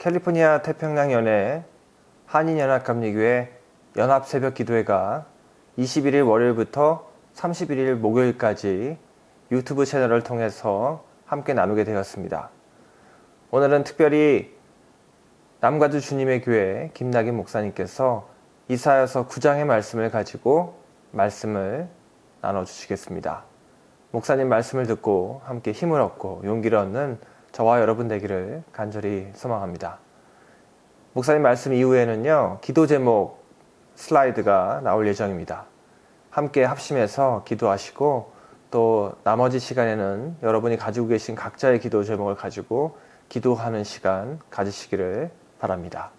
캘리포니아 태평양 연회 한인연합감리교회 연합새벽기도회가 21일 월요일부터 31일 목요일까지 유튜브 채널을 통해서 함께 나누게 되었습니다. 오늘은 특별히 남가주 주님의 교회 김낙인 목사님께서 이사야서 9장의 말씀을 가지고 말씀을 나눠주시겠습니다. 목사님 말씀을 듣고 함께 힘을 얻고 용기를 얻는 저와 여러분 되기를 간절히 소망합니다. 목사님 말씀 이후에는요, 기도 제목 슬라이드가 나올 예정입니다. 함께 합심해서 기도하시고 또 나머지 시간에는 여러분이 가지고 계신 각자의 기도 제목을 가지고 기도하는 시간 가지시기를 바랍니다.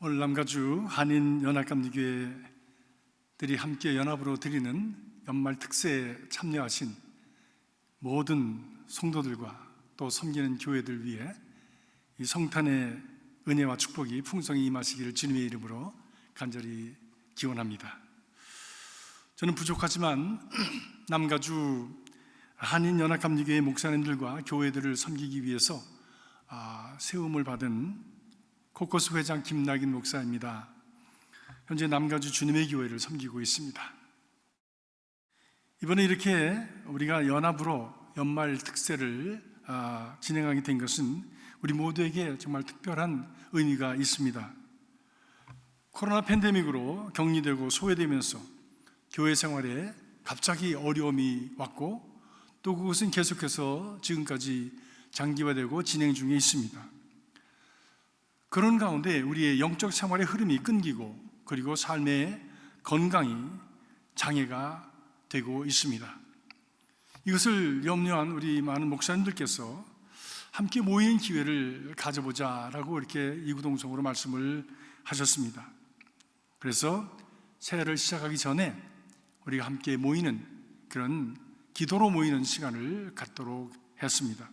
오늘 남가주 한인연합감리교회들이 함께 연합으로 드리는 연말 특세에 참여하신 모든 성도들과 또 섬기는 교회들 위해 이 성탄의 은혜와 축복이 풍성히 임하시기를 주님의 이름으로 간절히 기원합니다. 저는 부족하지만 남가주 한인연합감리교회 목사님들과 교회들을 섬기기 위해서 세움을 받은 코커스 회장 김낙인 목사입니다. 현재 남가주 주님의 교회를 섬기고 있습니다. 이번에 이렇게 우리가 연합으로 연말 특세를 진행하게 된 것은 우리 모두에게 정말 특별한 의미가 있습니다. 코로나 팬데믹으로 격리되고 소외되면서 교회 생활에 갑자기 어려움이 왔고 또 그것은 계속해서 지금까지 장기화되고 진행 중에 있습니다. 그런 가운데 우리의 영적 생활의 흐름이 끊기고 그리고 삶의 건강이 장애가 되고 있습니다. 이것을 염려한 우리 많은 목사님들께서 함께 모이는 기회를 가져보자라고 이렇게 이구동성으로 말씀을 하셨습니다. 그래서 새해를 시작하기 전에 우리가 함께 모이는 그런 기도로 모이는 시간을 갖도록 했습니다.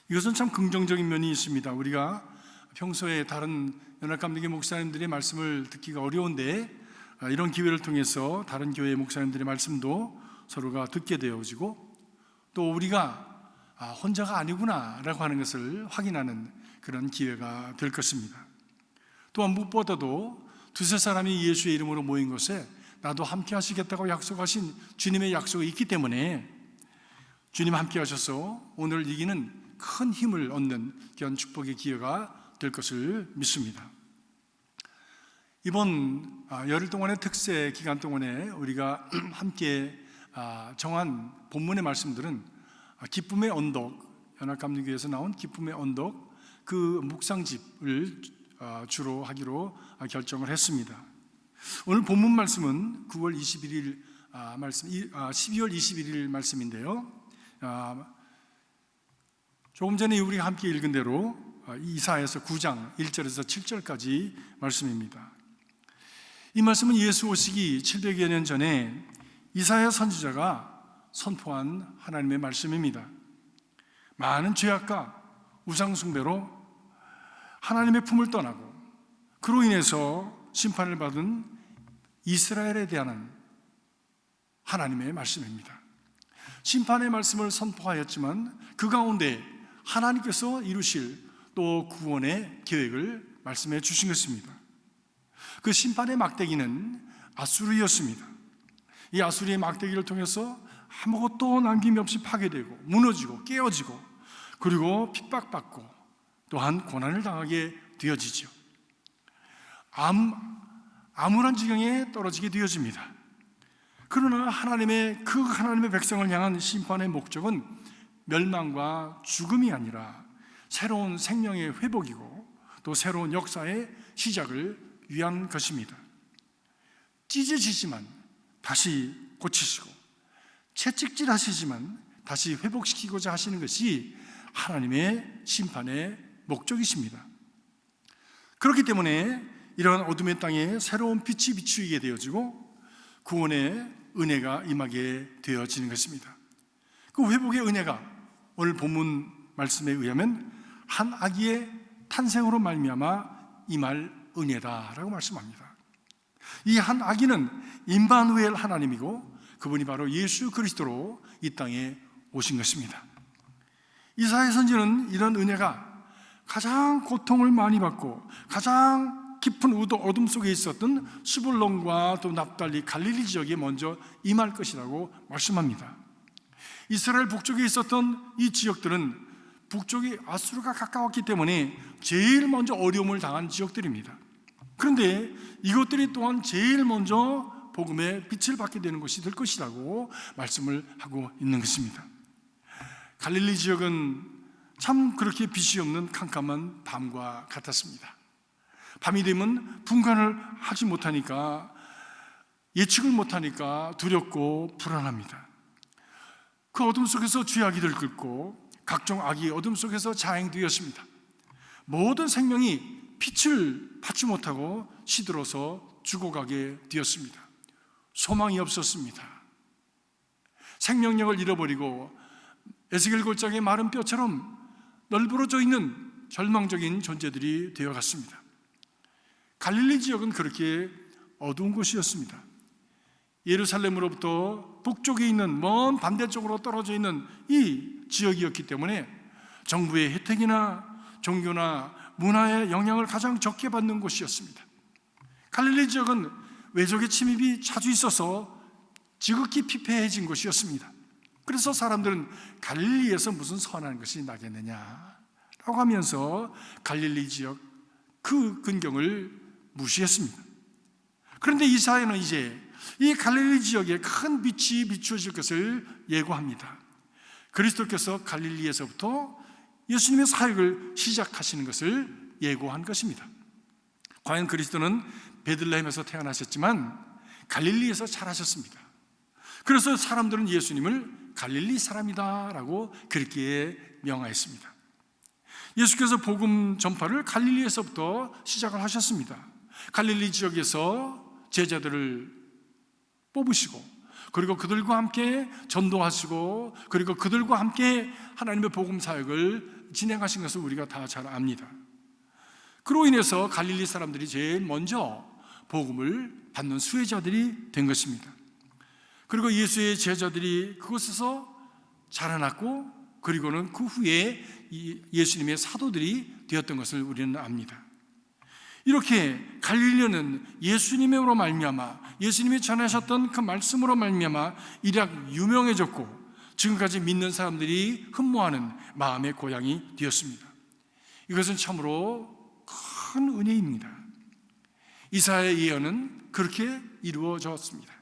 이것은 참 긍정적인 면이 있습니다. 우리가 평소에 다른 연합감리교 목사님들의 말씀을 듣기가 어려운데 이런 기회를 통해서 다른 교회 목사님들의 말씀도 서로가 듣게 되어지고 또 우리가 혼자가 아니구나 라고 하는 것을 확인하는 그런 기회가 될 것입니다. 또한 무엇보다도 두세 사람이 예수의 이름으로 모인 것에 나도 함께 하시겠다고 약속하신 주님의 약속이 있기 때문에 주님 함께 하셔서 오늘 이기는 큰 힘을 얻는 귀한 축복의 기회가 될 것을 믿습니다. 이번 열흘 동안의 특세 기간 동안에 우리가 함께 정한 본문의 말씀들은 기쁨의 언덕, 연합감리교회에서 나온 기쁨의 언덕 그 묵상집을 주로 하기로 결정을 했습니다. 오늘 본문 말씀은 9월 21일 말씀, 12월 21일 말씀인데요. 조금 전에 우리가 함께 읽은 대로 이사야서 9장 1절에서 7절까지 말씀입니다. 이 말씀은 예수 오시기 700여 년 전에 이사야 선지자가 선포한 하나님의 말씀입니다. 많은 죄악과 우상숭배로 하나님의 품을 떠나고 그로 인해서 심판을 받은 이스라엘에 대한 하나님의 말씀입니다. 심판의 말씀을 선포하였지만 그 가운데 하나님께서 이루실 또 구원의 계획을 말씀해 주신 것입니다. 그 심판의 막대기는 아수르였습니다. 이 아수르의 막대기를 통해서 아무것도 남김없이 파괴되고 무너지고 깨어지고 그리고 핍박받고 또한 고난을 당하게 되어지죠. 암울한 지경에 떨어지게 되어집니다. 그러나 하나님의 백성을 향한 심판의 목적은 멸망과 죽음이 아니라 새로운 생명의 회복이고 또 새로운 역사의 시작을 위한 것입니다. 찢어지지만 다시 고치시고 채찍질하시지만 다시 회복시키고자 하시는 것이 하나님의 심판의 목적이십니다. 그렇기 때문에 이러한 어둠의 땅에 새로운 빛이 비추이게 되어지고 구원의 은혜가 임하게 되어지는 것입니다. 그 회복의 은혜가 오늘 본문 말씀에 의하면 한 아기의 탄생으로 말미암아 임할 은혜다라고 말씀합니다. 이 한 아기는 임마누엘 하나님이고 그분이 바로 예수 그리스도로 이 땅에 오신 것입니다. 이사야 선지는 이런 은혜가 가장 고통을 많이 받고 가장 깊은 어둠 속에 있었던 스불론과 또 납달리, 갈릴리 지역에 먼저 임할 것이라고 말씀합니다. 이스라엘 북쪽에 있었던 이 지역들은 북쪽이 아수르가 가까웠기 때문에 제일 먼저 어려움을 당한 지역들입니다. 그런데 이것들이 또한 제일 먼저 복음의 빛을 받게 되는 것이 될 것이라고 말씀을 하고 있는 것입니다. 갈릴리 지역은 참 그렇게 빛이 없는 캄캄한 밤과 같았습니다. 밤이 되면 분간을 하지 못하니까, 예측을 못하니까 두렵고 불안합니다. 그 어둠 속에서 죄악이 들끓고 각종 악이 어둠 속에서 자행되었습니다. 모든 생명이 빛을 받지 못하고 시들어서 죽어가게 되었습니다. 소망이 없었습니다. 생명력을 잃어버리고 에스겔 골짜기의 마른 뼈처럼 널브러져 있는 절망적인 존재들이 되어갔습니다. 갈릴리 지역은 그렇게 어두운 곳이었습니다. 예루살렘으로부터 북쪽에 있는 먼 반대쪽으로 떨어져 있는 이 지역이었기 때문에 정부의 혜택이나 종교나 문화의 영향을 가장 적게 받는 곳이었습니다. 갈릴리 지역은 외적의 침입이 자주 있어서 지극히 피폐해진 곳이었습니다. 그래서 사람들은 갈릴리에서 무슨 선한 것이 나겠느냐라고 하면서 갈릴리 지역 그 근경을 무시했습니다. 그런데 이사야는 이제 이 갈릴리 지역에 큰 빛이 비추어질 것을 예고합니다. 그리스도께서 갈릴리에서부터 예수님의 사역을 시작하시는 것을 예고한 것입니다. 과연 그리스도는 베들레헴에서 태어나셨지만 갈릴리에서 자라셨습니다. 그래서 사람들은 예수님을 갈릴리 사람이다라고 그렇게 명하였습니다. 예수께서 복음 전파를 갈릴리에서부터 시작을 하셨습니다. 갈릴리 지역에서 제자들을 뽑으시고, 그리고 그들과 함께 전도하시고, 그리고 그들과 함께 하나님의 복음 사역을 진행하신 것을 우리가 다 잘 압니다. 그로 인해서 갈릴리 사람들이 제일 먼저 복음을 받는 수혜자들이 된 것입니다. 그리고 예수의 제자들이 그곳에서 자라났고, 그리고는 그 후에 예수님의 사도들이 되었던 것을 우리는 압니다. 이렇게 갈릴리는 예수님으로 말미암아, 예수님이 전하셨던 그 말씀으로 말미암아 이렇게 유명해졌고, 지금까지 믿는 사람들이 흠모하는 마음의 고향이 되었습니다. 이것은 참으로 큰 은혜입니다. 이사야의 예언은 그렇게 이루어졌습니다.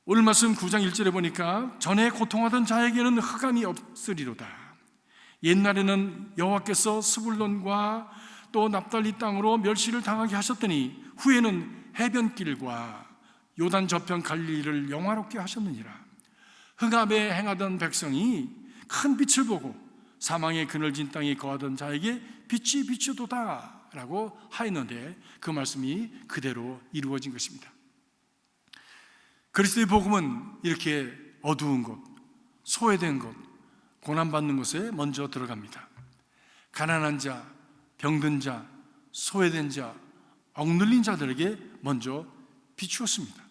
오늘 말씀 9장 1절에 보니까 전에 고통하던 자에게는 흑암이 없으리로다. 옛날에는 여호와께서 스불론과 또 납달리 땅으로 멸시를 당하게 하셨더니 후에는 해변길과 요단 저편 갈릴리를 영화롭게 하셨느니라. 흑암에 행하던 백성이 큰 빛을 보고 사망의 그늘진 땅에 거하던 자에게 빛이 비추도다 라고 하였는데, 그 말씀이 그대로 이루어진 것입니다. 그리스도의 복음은 이렇게 어두운 곳, 소외된 곳, 고난받는 곳에 먼저 들어갑니다. 가난한 자, 병든 자, 소외된 자, 억눌린 자들에게 먼저 비추었습니다.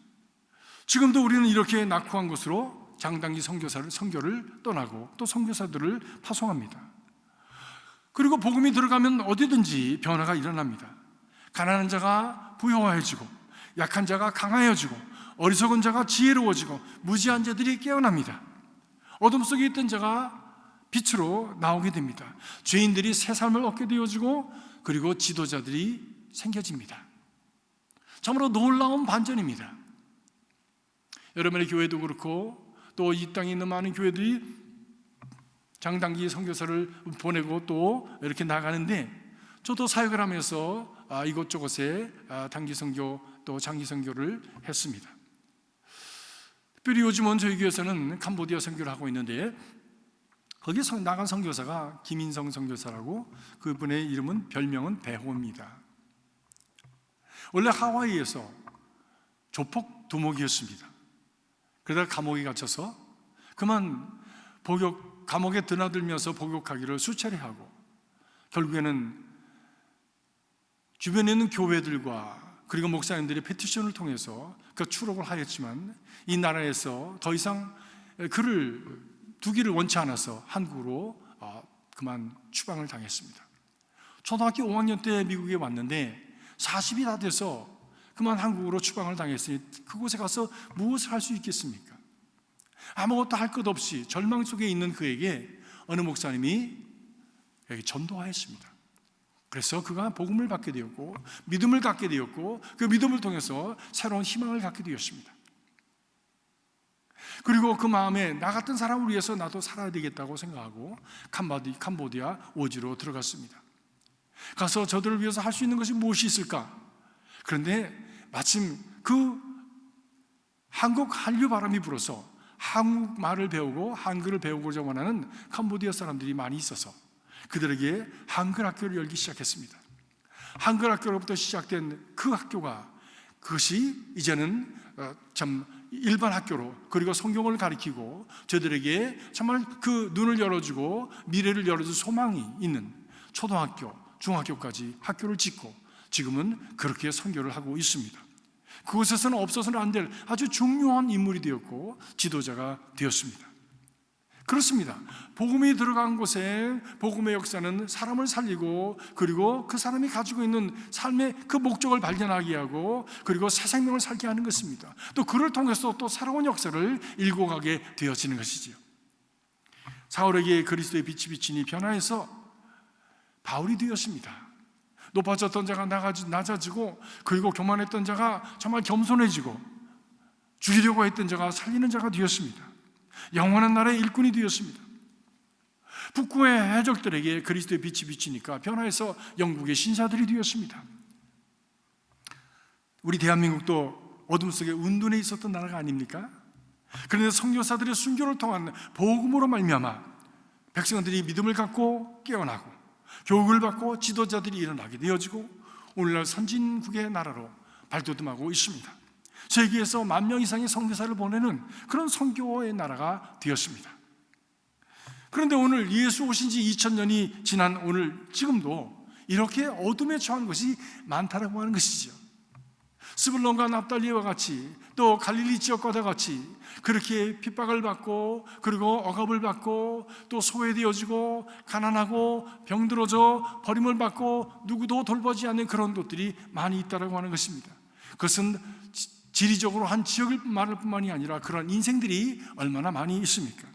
지금도 우리는 이렇게 낙후한 곳으로 장단기 선교를 떠나고 또 선교사들을 파송합니다. 그리고 복음이 들어가면 어디든지 변화가 일어납니다. 가난한 자가 부유해지고, 약한 자가 강하여지고, 어리석은 자가 지혜로워지고, 무지한 자들이 깨어납니다. 어둠 속에 있던 자가 빛으로 나오게 됩니다. 죄인들이 새 삶을 얻게 되어지고, 그리고 지도자들이 생겨집니다. 참으로 놀라운 반전입니다. 여러분의 교회도 그렇고 또 이 땅에 있는 많은 교회들이 장단기 선교사를 보내고 또 이렇게 나가는데, 저도 사역을 하면서 이곳저곳에 단기 선교 또 장기 선교를 했습니다. 특별히 요즘은 저희 교회에서는 캄보디아 선교를 하고 있는데, 거기 나간 선교사가 김인성 선교사라고, 그분의 이름은 별명은 배호입니다. 원래 하와이에서 조폭 두목이었습니다. 그러다가 감옥에 갇혀서 그만 감옥에 드나들면서 복역하기를 수차례 하고, 결국에는 주변에 있는 교회들과 그리고 목사님들의 페티션을 통해서 그 추록을 하였지만, 이 나라에서 더 이상 그를 두기를 원치 않아서 한국으로 그만 추방을 당했습니다. 초등학교 5학년 때 미국에 왔는데 40이 다 돼서 그만 한국으로 추방을 당했으니 그곳에 가서 무엇을 할 수 있겠습니까? 아무것도 할 것 없이 절망 속에 있는 그에게 어느 목사님이 여기 전도하였습니다. 그래서 그가 복음을 받게 되었고 믿음을 갖게 되었고 그 믿음을 통해서 새로운 희망을 갖게 되었습니다. 그리고 그 마음에 나 같은 사람을 위해서 나도 살아야 되겠다고 생각하고 캄보디아 오지로 들어갔습니다. 가서 저들을 위해서 할 수 있는 것이 무엇이 있을까? 그런데 마침 그 한국 한류 바람이 불어서 한국말을 배우고 한글을 배우고자 원하는 캄보디아 사람들이 많이 있어서 그들에게 한글 학교를 열기 시작했습니다. 한글 학교로부터 시작된 그 학교가 그것이 이제는 참 일반 학교로 그리고 성경을 가르치고 저들에게 정말 그 눈을 열어주고 미래를 열어줄 소망이 있는 초등학교, 중학교까지 학교를 짓고 지금은 그렇게 선교를 하고 있습니다. 그곳에서는 없어서는 안 될 아주 중요한 인물이 되었고 지도자가 되었습니다. 그렇습니다. 복음이 들어간 곳에 복음의 역사는 사람을 살리고 그리고 그 사람이 가지고 있는 삶의 그 목적을 발견하게 하고 그리고 새 생명을 살게 하는 것입니다. 또 그를 통해서 또 새로운 역사를 일궈 가게 되어지는 것이지요. 사울에게 그리스도의 빛이 비치니 변화해서 바울이 되었습니다. 높아졌던 자가 낮아지고 그리고 교만했던 자가 정말 겸손해지고 죽이려고 했던 자가 살리는 자가 되었습니다. 영원한 나라의 일꾼이 되었습니다. 북구의 해적들에게 그리스도의 빛이 비치니까 변화해서 영국의 신사들이 되었습니다. 우리 대한민국도 어둠 속에 운둔해 있었던 나라가 아닙니까? 그런데 선교사들의 순교를 통한 복음으로 말미암아 백성들이 믿음을 갖고 깨어나고 교육을 받고 지도자들이 일어나게 되어지고 오늘날 선진국의 나라로 발돋움하고 있습니다. 세계에서 10,000명 이상의 선교사를 보내는 그런 선교의 나라가 되었습니다. 그런데 오늘 예수 오신 지 2000년이 지난 오늘 지금도 이렇게 어둠에 처한 것이 많다라고 하는 것이죠. 스불론과 납달리와 같이 또 갈릴리 지역과 같이 그렇게 핍박을 받고 그리고 억압을 받고 또 소외되어지고 가난하고 병들어져 버림을 받고 누구도 돌보지 않는 그런 곳들이 많이 있다라고 하는 것입니다. 그것은 지리적으로 한 지역을 말할 뿐만이 아니라 그런 인생들이 얼마나 많이 있습니까?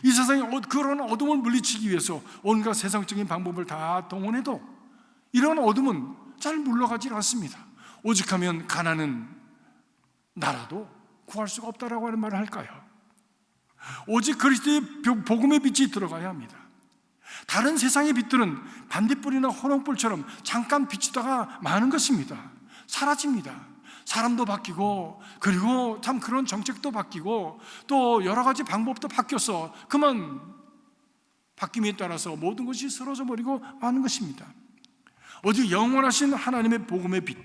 이 세상에 그런 어둠을 물리치기 위해서 온갖 세상적인 방법을 다 동원해도 이런 어둠은 잘 물러가지 않습니다. 오직하면 가난은 나라도 구할 수가 없다라고 하는 말을 할까요? 오직 그리스도의 복음의 빛이 들어가야 합니다. 다른 세상의 빛들은 반딧불이나 호롱불처럼 잠깐 비치다가 마는 것입니다. 사라집니다. 사람도 바뀌고 그리고 참 그런 정책도 바뀌고 또 여러 가지 방법도 바뀌어서 그만 바뀜에 따라서 모든 것이 쓰러져 버리고 마는 것입니다. 오직 영원하신 하나님의 복음의 빛,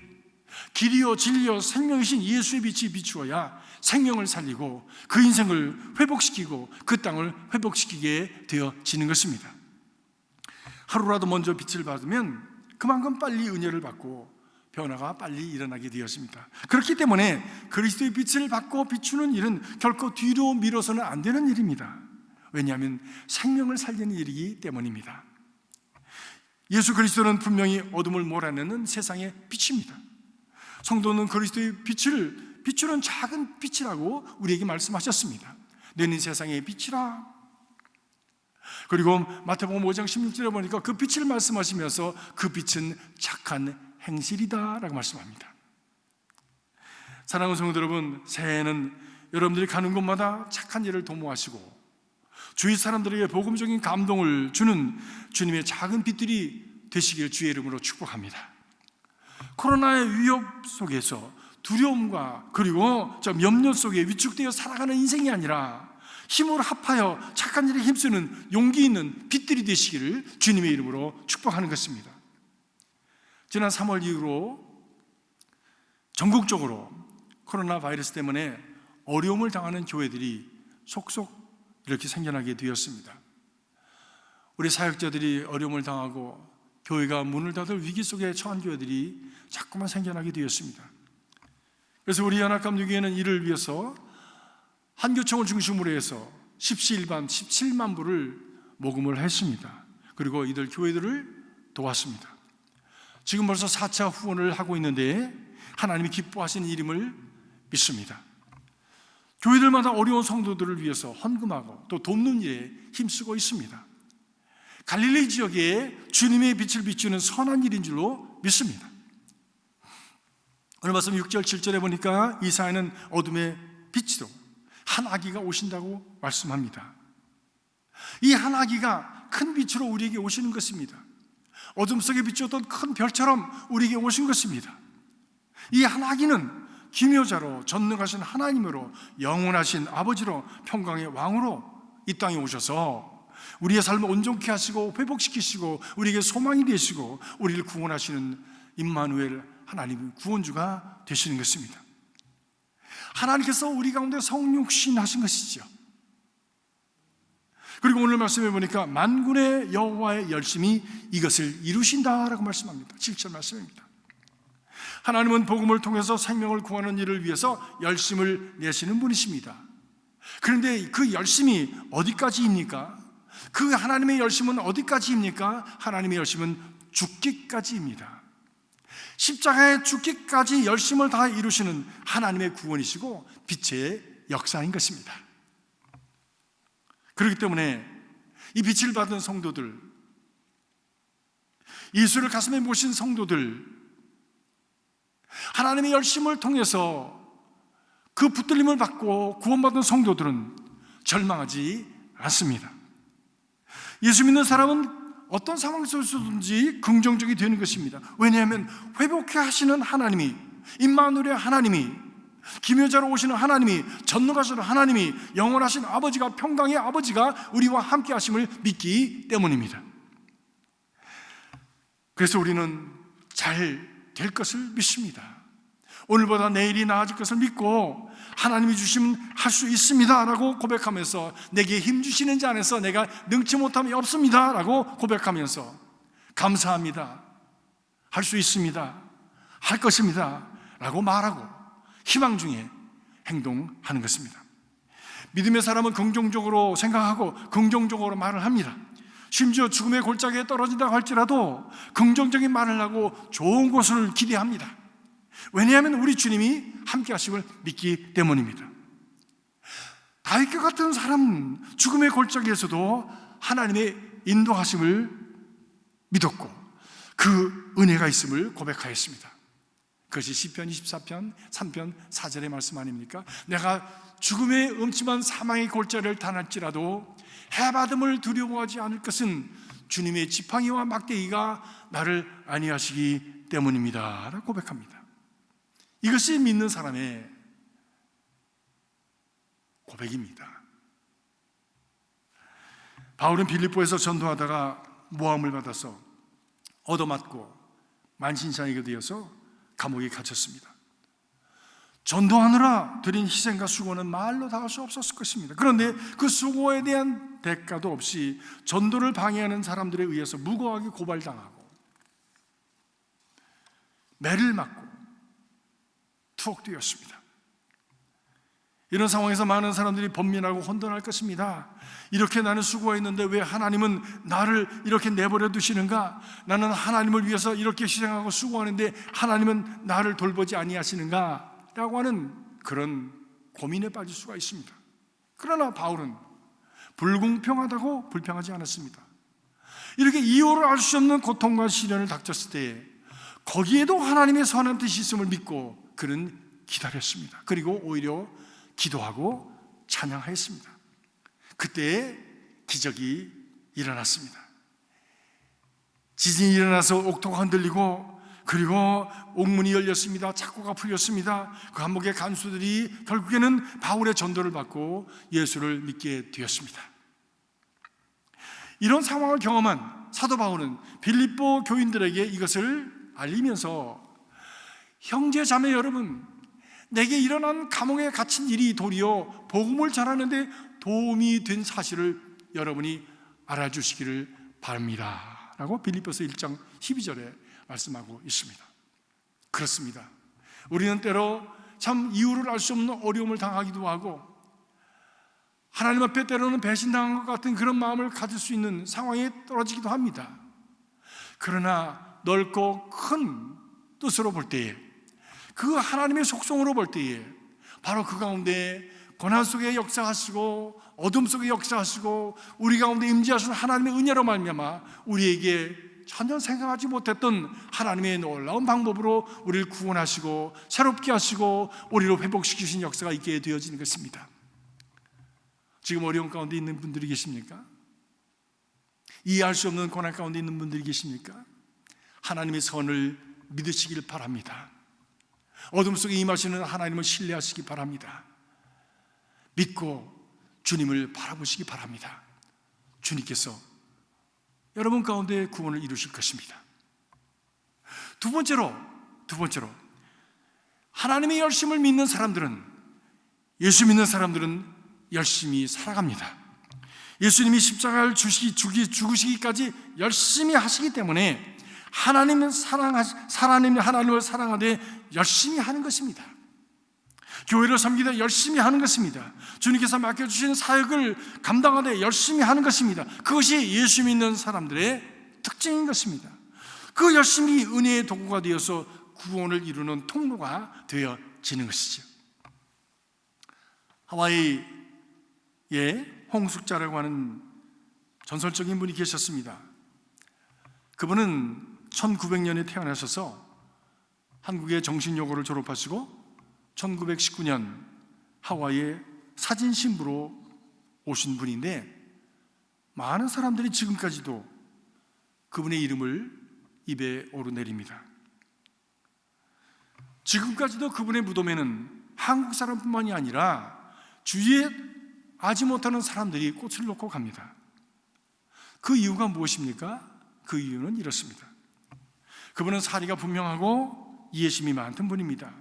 길이요 진리요 생명이신 예수의 빛이 비추어야 생명을 살리고 그 인생을 회복시키고 그 땅을 회복시키게 되어지는 것입니다. 하루라도 먼저 빛을 받으면 그만큼 빨리 은혜를 받고 변화가 빨리 일어나게 되었습니다. 그렇기 때문에 그리스도의 빛을 받고 비추는 일은 결코 뒤로 미뤄서는 안 되는 일입니다. 왜냐하면 생명을 살리는 일이기 때문입니다. 예수 그리스도는 분명히 어둠을 몰아내는 세상의 빛입니다. 성도는 그리스도의 빛을 비추는 작은 빛이라고 우리에게 말씀하셨습니다. 너는 세상의 빛이라. 그리고 마태복음 5장 16절에 보니까 그 빛을 말씀하시면서 그 빛은 착한 행실이다 라고 말씀합니다. 사랑하는 성도 여러분, 새해에는 여러분들이 가는 곳마다 착한 일을 도모하시고 주위 사람들에게 복음적인 감동을 주는 주님의 작은 빛들이 되시길 주의 이름으로 축복합니다. 코로나의 위협 속에서 두려움과 그리고 염려 속에 위축되어 살아가는 인생이 아니라 힘을 합하여 착한 일에 힘쓰는 용기 있는 빛들이 되시기를 주님의 이름으로 축복하는 것입니다. 지난 3월 이후로 전국적으로 코로나 바이러스 때문에 어려움을 당하는 교회들이 속속 이렇게 생겨나게 되었습니다. 우리 사역자들이 어려움을 당하고 교회가 문을 닫을 위기 속에 처한 교회들이 자꾸만 생겨나게 되었습니다. 그래서 우리 연합감리교회는 이를 위해서 한교총을 중심으로 해서 십시일반 17만 부를 모금을 했습니다. 그리고 이들 교회들을 도왔습니다. 지금 벌써 4차 후원을 하고 있는데 하나님이 기뻐하시는 일임을 믿습니다. 교회들마다 어려운 성도들을 위해서 헌금하고 또 돕는 일에 힘쓰고 있습니다. 갈릴리 지역에 주님의 빛을 비추는 선한 일인 줄로 믿습니다. 오늘 말씀 6절 7절에 보니까 이사야는 어둠의 빛으로 한 아기가 오신다고 말씀합니다. 이 한 아기가 큰 빛으로 우리에게 오시는 것입니다. 어둠 속에 비추었던 큰 별처럼 우리에게 오신 것입니다. 이 한 아기는 기묘자로 전능하신 하나님으로 영원하신 아버지로 평강의 왕으로 이 땅에 오셔서 우리의 삶을 온전케 하시고 회복시키시고 우리에게 소망이 되시고 우리를 구원하시는 임마누엘 하나님 구원주가 되시는 것입니다. 하나님께서 우리 가운데 성육신 하신 것이죠. 그리고 오늘 말씀해 보니까 만군의 여호와의 열심이 이것을 이루신다라고 말씀합니다. 7절 말씀입니다. 하나님은 복음을 통해서 생명을 구하는 일을 위해서 열심을 내시는 분이십니다. 그런데 그 열심이 어디까지입니까? 그 하나님의 열심은 어디까지입니까? 하나님의 열심은 죽기까지입니다. 십자가에 죽기까지 열심을 다 이루시는 하나님의 구원이시고 빛의 역사인 것입니다. 그렇기 때문에 이 빛을 받은 성도들, 예수를 가슴에 모신 성도들, 하나님의 열심을 통해서 그 붙들림을 받고 구원받은 성도들은 절망하지 않습니다. 예수 믿는 사람은 어떤 상황 속에서든지 긍정적이 되는 것입니다. 왜냐하면 회복해 하시는 하나님이, 임마누엘의 하나님이, 기묘자로 오시는 하나님이, 전능하시는 하나님이, 영원하신 아버지가, 평강의 아버지가 우리와 함께 하심을 믿기 때문입니다. 그래서 우리는 잘 될 것을 믿습니다. 오늘보다 내일이 나아질 것을 믿고 하나님이 주시면 할 수 있습니다 라고 고백하면서, 내게 힘 주시는 자 안에서 내가 능치 못함이 없습니다 라고 고백하면서, 감사합니다, 할 수 있습니다, 할 것입니다 라고 말하고 희망 중에 행동하는 것입니다. 믿음의 사람은 긍정적으로 생각하고 긍정적으로 말을 합니다. 심지어 죽음의 골짜기에 떨어진다고 할지라도 긍정적인 말을 하고 좋은 곳을 기대합니다. 왜냐하면 우리 주님이 함께 하심을 믿기 때문입니다. 다윗과 같은 사람은 죽음의 골짜기에서도 하나님의 인도하심을 믿었고 그 은혜가 있음을 고백하였습니다. 그것이 시편 24편 3편 4절의 말씀 아닙니까? 내가 죽음의 음침한 사망의 골짜기를 다날지라도 해받음을 두려워하지 않을 것은 주님의 지팡이와 막대기가 나를 안위하시기 때문입니다 라고 고백합니다. 이것이 믿는 사람의 고백입니다. 바울은 빌립보에서 전도하다가 모함을 받아서 얻어맞고 만신창이가 되어서 감옥에 갇혔습니다. 전도하느라 드린 희생과 수고는 말로 다 할 수 없었을 것입니다. 그런데 그 수고에 대한 대가도 없이 전도를 방해하는 사람들에 의해서 무고하게 고발당하고 매를 맞고 투옥되었습니다. 이런 상황에서 많은 사람들이 번민하고 혼돈할 것입니다. 이렇게 나는 수고했는데 왜 하나님은 나를 이렇게 내버려 두시는가? 나는 하나님을 위해서 이렇게 희생하고 수고하는데 하나님은 나를 돌보지 아니하시는가? 라고 하는 그런 고민에 빠질 수가 있습니다. 그러나 바울은 불공평하다고 불평하지 않았습니다. 이렇게 이유를 알 수 없는 고통과 시련을 닥쳤을 때 거기에도 하나님의 선한 뜻이 있음을 믿고 그는 기다렸습니다. 그리고 오히려 기도하고 찬양하였습니다. 그때 기적이 일어났습니다. 지진이 일어나서 옥토가 흔들리고 그리고 옥문이 열렸습니다. 창고가 풀렸습니다. 그 한목의 간수들이 결국에는 바울의 전도를 받고 예수를 믿게 되었습니다. 이런 상황을 경험한 사도 바울은 빌립보 교인들에게 이것을 알리면서, 형제 자매 여러분, 내게 일어난 감옥에 갇힌 일이 도리어 복음을 전하는데 도움이 된 사실을 여러분이 알아주시기를 바랍니다 라고 빌립보서 1장 12절에 말씀하고 있습니다. 그렇습니다. 우리는 때로 참 이유를 알 수 없는 어려움을 당하기도 하고 하나님 앞에 때로는 배신당한 것 같은 그런 마음을 가질 수 있는 상황에 떨어지기도 합니다. 그러나 넓고 큰 뜻으로 볼 때에, 그 하나님의 속성으로 볼 때에 바로 그 가운데 고난 속에 역사하시고 어둠 속에 역사하시고 우리 가운데 임재하시는 하나님의 은혜로 말미암아 우리에게 전혀 생각하지 못했던 하나님의 놀라운 방법으로 우리를 구원하시고 새롭게 하시고 우리를 회복시키신 역사가 있게 되어지는 것입니다. 지금 어려운 가운데 있는 분들이 계십니까? 이해할 수 없는 고난 가운데 있는 분들이 계십니까? 하나님의 선을 믿으시길 바랍니다. 어둠 속에 임하시는 하나님을 신뢰하시기 바랍니다. 믿고 주님을 바라보시기 바랍니다. 주님께서 여러분 가운데 구원을 이루실 것입니다. 두 번째로 하나님의 열심을 믿는 사람들은, 예수 믿는 사람들은 열심히 살아갑니다. 예수님이 십자가를 죽으시기까지 열심히 하시기 때문에 하나님을 사랑하되 열심히 하는 것입니다. 교회를 섬기되 열심히 하는 것입니다. 주님께서 맡겨주신 사역을 감당하되 열심히 하는 것입니다. 그것이 예수 믿는 사람들의 특징인 것입니다. 그 열심히 은혜의 도구가 되어서 구원을 이루는 통로가 되어지는 것이죠. 하와이에 홍숙자라고 하는 전설적인 분이 계셨습니다. 그분은 1900년에 태어나셔서 한국의 정신여고를 졸업하시고 1919년 하와이에 사진신부로 오신 분인데, 많은 사람들이 지금까지도 그분의 이름을 입에 오르내립니다. 지금까지도 그분의 무덤에는 한국 사람뿐만이 아니라 주위에 알지 못하는 사람들이 꽃을 놓고 갑니다. 그 이유가 무엇입니까? 그 이유는 이렇습니다. 그분은 사리가 분명하고 이해심이 많던 분입니다.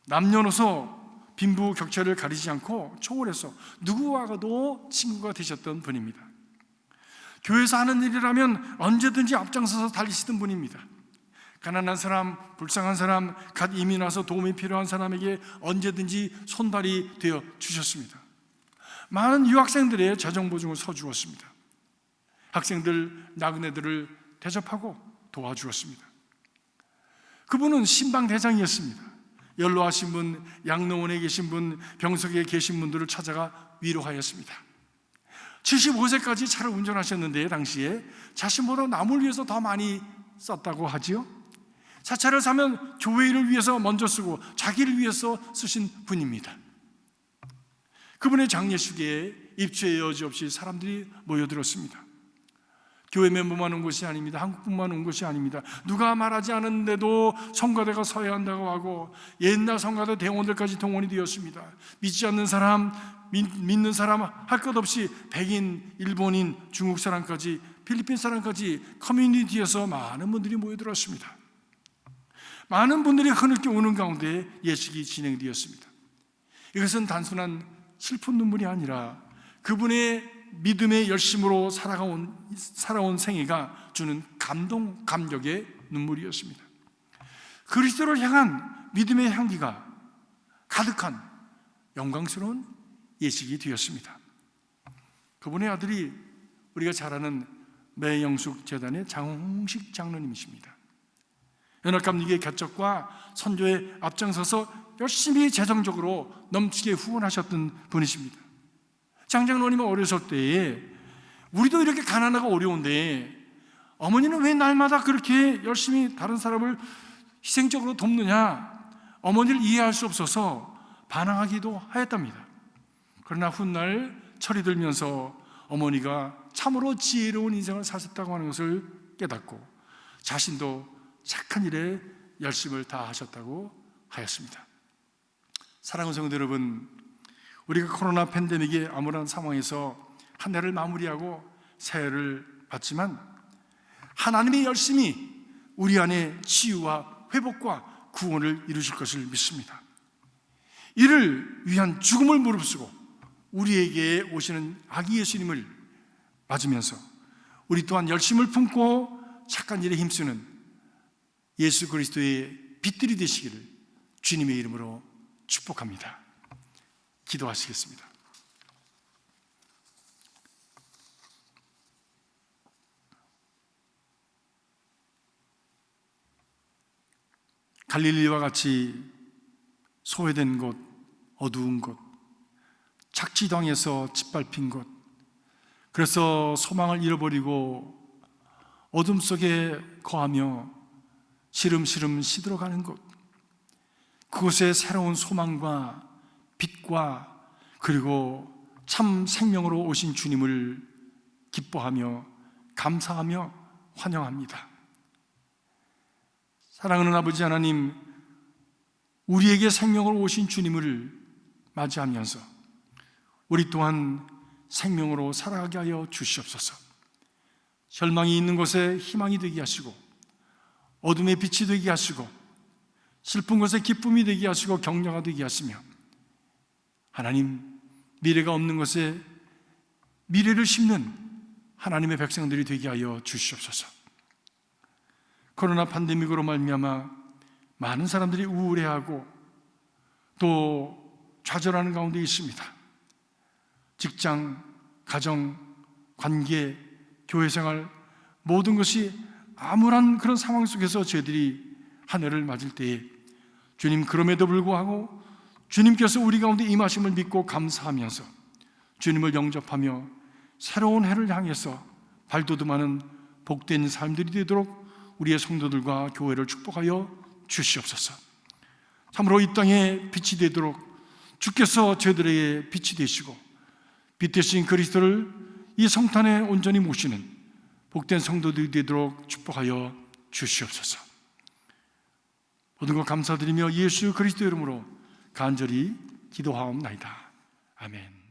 남녀노소 빈부격차를 가리지 않고 초월해서 누구와도 친구가 되셨던 분입니다. 교회에서 하는 일이라면 언제든지 앞장서서 달리시던 분입니다. 가난한 사람, 불쌍한 사람, 갓 이민 와서 도움이 필요한 사람에게 언제든지 손발이 되어 주셨습니다. 많은 유학생들의 재정보증을 서주었습니다. 학생들, 나그네들을 대접하고 도와주었습니다. 그분은 신방대장이었습니다. 연로하신 분, 양로원에 계신 분, 병석에 계신 분들을 찾아가 위로하였습니다. 75세까지 차를 운전하셨는데 당시에 자신보다 남을 위해서 더 많이 썼다고 하지요. 자차를 사면 교회 일을 위해서 먼저 쓰고 자기를 위해서 쓰신 분입니다. 그분의 장례식에 입추의 여지 없이 사람들이 모여들었습니다. 교회 멤버만 온 것이 아닙니다. 한국뿐만 온 것이 아닙니다. 누가 말하지 않았는데도 성가대가 서야 한다고 하고 옛날 성가대 대원들까지 동원이 되었습니다. 믿지 않는 사람, 믿는 사람 할 것 없이 백인, 일본인, 중국 사람까지, 필리핀 사람까지 커뮤니티에서 많은 분들이 모여들었습니다. 많은 분들이 흐느껴 오는 가운데 예식이 진행되었습니다. 이것은 단순한 슬픈 눈물이 아니라 그분의 믿음의 열심으로 살아온 생애가 주는 감동, 감격의 눈물이었습니다. 그리스도를 향한 믿음의 향기가 가득한 영광스러운 예식이 되었습니다. 그분의 아들이 우리가 잘 아는 매영숙 재단의 장홍식 장로님이십니다. 연합감리교의 개척과 선교에 앞장서서 열심히 재정적으로 넘치게 후원하셨던 분이십니다. 장장로님은 어렸을 때에 우리도 이렇게 가난하고 어려운데 어머니는 왜 날마다 그렇게 열심히 다른 사람을 희생적으로 돕느냐, 어머니를 이해할 수 없어서 반항하기도 하였답니다. 그러나 훗날 철이 들면서 어머니가 참으로 지혜로운 인생을 사셨다고 하는 것을 깨닫고 자신도 착한 일에 열심을 다하셨다고 하였습니다. 사랑하는 성도 여러분, 우리가 코로나 팬데믹의 암울한 상황에서 한 해를 마무리하고 새해를 맞지만 하나님의 열심이 우리 안에 치유와 회복과 구원을 이루실 것을 믿습니다. 이를 위한 죽음을 무릅쓰고 우리에게 오시는 아기 예수님을 맞으면서 우리 또한 열심을 품고 착한 일에 힘쓰는 예수 그리스도의 빛들이 되시기를 주님의 이름으로 축복합니다. 기도하시겠습니다. 갈릴리와 같이 소외된 곳, 어두운 곳, 착지당해서 짓밟힌 곳, 그래서 소망을 잃어버리고 어둠 속에 거하며 시름시름 시들어가는 곳, 그곳에 새로운 소망과 빛과 그리고 참 생명으로 오신 주님을 기뻐하며 감사하며 환영합니다. 사랑하는 아버지 하나님, 우리에게 생명으로 오신 주님을 맞이하면서 우리 또한 생명으로 살아가게 하여 주시옵소서. 절망이 있는 곳에 희망이 되게 하시고, 어둠의 빛이 되게 하시고, 슬픈 곳에 기쁨이 되게 하시고, 격려가 되게 하시며, 하나님, 미래가 없는 곳에 미래를 심는 하나님의 백성들이 되게 하여 주시옵소서. 코로나 팬데믹으로 말미암아 많은 사람들이 우울해하고 또 좌절하는 가운데 있습니다. 직장, 가정, 관계, 교회생활 모든 것이 암울한 그런 상황 속에서 저희들이 한 해를 맞을 때에 주님, 그럼에도 불구하고 주님께서 우리 가운데 임하심을 믿고 감사하면서 주님을 영접하며 새로운 해를 향해서 발돋움하는 복된 삶들이 되도록 우리의 성도들과 교회를 축복하여 주시옵소서. 참으로 이 땅에 빛이 되도록 주께서 저희들에게 빛이 되시고 빛 되신 그리스도를 이 성탄에 온전히 모시는 복된 성도들이 되도록 축복하여 주시옵소서. 모든 것 감사드리며 예수 그리스도 이름으로 간절히 기도하옵나이다. 아멘.